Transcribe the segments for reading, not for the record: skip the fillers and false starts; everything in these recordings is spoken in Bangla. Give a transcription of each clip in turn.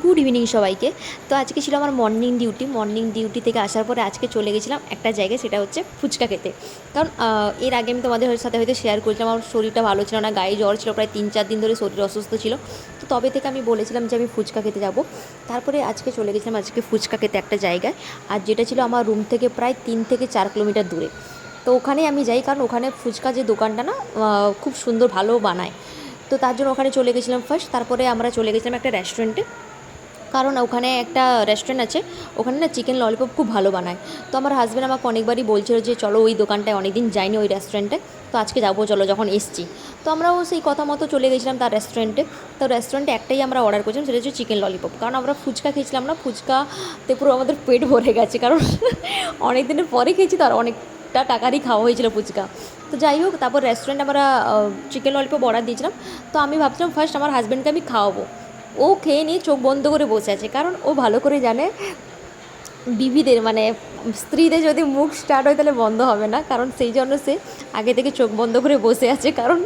গুড ইভিনিং সবাইকে। তো আজকে ছিল আমার মর্নিং ডিউটি থেকে আসার পরে আজকে চলে গেছিলাম একটা জায়গায়, সেটা হচ্ছে ফুচকা খেতে। কারণ এর আগে আমি তোমাদের সাথে হয়তো শেয়ার করেছিলাম আমার শরীরটা ভালো ছিল না, গায়ে জ্বর ছিল, প্রায় 3-4 দিন ধরে শরীর অসুস্থ ছিল। তো তবে থেকে আমি বলেছিলাম যে আমি ফুচকা খেতে যাব। তারপরে আজকে চলে গেছিলাম আজকে ফুচকা খেতে একটা জায়গায়, আর যেটা ছিল আমার রুম থেকে প্রায় 3 থেকে 4 কিলোমিটার দূরে। তো ওখানে আমি যাই, কারণ ওখানে ফুচকা যে দোকানটা না খুব সুন্দর ভালো বানায়। তো তার জন্য ওখানে চলে গেছিলাম ফার্স্ট। তারপরে আমরা চলে গেছিলাম একটা রেস্টুরেন্টে, কারণ ওখানে একটা রেস্টুরেন্ট আছে, ওখানে না চিকেন ললিপপ খুব ভালো বানায়। তো আমার হাজব্যান্ড আমাকে অনেকবারই বলছিল যে চলো ওই দোকানটায়, অনেক দিন যাইনি ওই রেস্টুরেন্টে, তো আজকে যাবো চলো যখন এসছি। তো আমরাও সেই কথা মতো চলে গেছিলাম তার রেস্টুরেন্টে। তো রেস্টুরেন্টে একটাই আমরা অর্ডার করেছিলাম, সেটা হচ্ছে চিকেন ললিপপ। কারণ আমরা ফুচকা খেয়েছিলাম না, ফুচকাতে পুরো আমাদের পেট ভরে গেছে, কারণ অনেক দিনের পরে খেয়েছি তো, আর অনেকটা টাকারই খাওয়া হয়েছিল ফুচকা। তো যাই হোক, তারপর রেস্টুরেন্টে আমরা চিকেন ললিপপ অর্ডার দিয়েছিলাম। তো আমি ভাবছিলাম ফার্স্ট আমার হাজব্যান্ডকে আমি খাওয়াবো, ও খেয়ে নিয়ে চোখ বন্ধ করে বসে আছে, কারণ ও ভালো করে জানে বিবিদের মানে স্ত্রীদের যদি মুখ স্টার্ট হয় তাহলে বন্ধ হবে না, কারণ সেই জন্য সে আগে থেকে চোখ বন্ধ করে বসে আছে। কারণ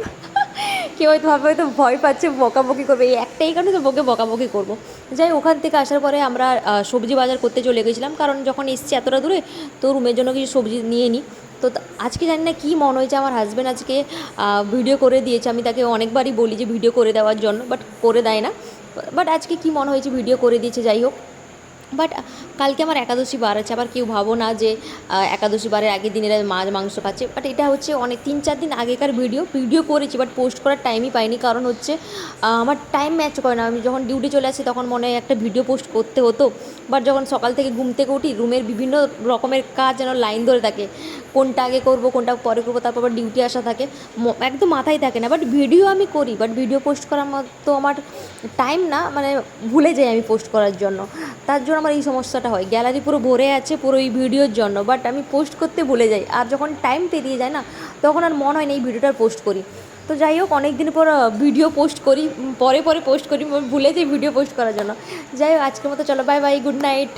কেউ হয়তো ভাবে হয়তো ভয় পাচ্ছে, বকাবকি করবে, এই একটাই কারণে তো বকে বকাবকি করবো। যাই ওখান থেকে আসার পরে আমরা সবজি বাজার করতে চলে গেছিলাম, কারণ যখন এসছি এতটা দূরে, তো রুমের জন্য কিছু সবজি নিয়ে নিই। তো আজকে জানি না কী মন হয়েছে, আমার হাজব্যান্ড আজকে ভিডিও করে দিয়েছে। আমি তাকে অনেকবারই বলি যে ভিডিও করে দেওয়ার জন্য, বাট করে দেয় না। বাট আজকে কী মনে হয়েছে, ভিডিও করে দিয়েছে। যাই হোক, বাট কালকে আমার একাদশী বার আছে। আবার কেউ ভাবো না যে একাদশী বারের আগের দিন এরা মাছ মাংস খাচ্ছে, বাট এটা হচ্ছে অনেক 3-4 দিন আগেকার ভিডিও করেছি, বাট পোস্ট করার টাইমই পাইনি। কারণ হচ্ছে আমার টাইম ম্যাচ করে না। আমি যখন ডিউটি চলে আসি তখন মনে হয় একটা ভিডিও পোস্ট করতে হতো, বাট যখন সকাল থেকে ঘুম থেকে উঠি, রুমের বিভিন্ন রকমের কাজ যেন লাইন ধরে থাকে, কোনটা আগে করব কোনটা পরে করবো, তারপর আবার ডিউটি আসা থাকে, একদম মাথায় থাকে না। বাট ভিডিও আমি করি, বাট ভিডিও পোস্ট করার মতো আমার টাইম না, মানে ভুলে যাই আমি পোস্ট করার জন্য। তার জন্য আমার এই সমস্যাটা হয়, গ্যালারি পুরো ভরে আছে পুরো এই ভিডিওর জন্য, বাট আমি পোস্ট করতে ভুলে যাই। আর যখন টাইম পেরিয়ে যায় না, তখন আর মনে হয় না এই ভিডিওটা পোস্ট করি। তো যাই হোক, অনেক দিন পর ভিডিও পোস্ট করি, পরে পরে পোস্ট করি, ভুলে যাই ভিডিও পোস্ট করার জন্য। যাই হোক, আজকের মতো চলো, বাই বাই, গুড নাইট।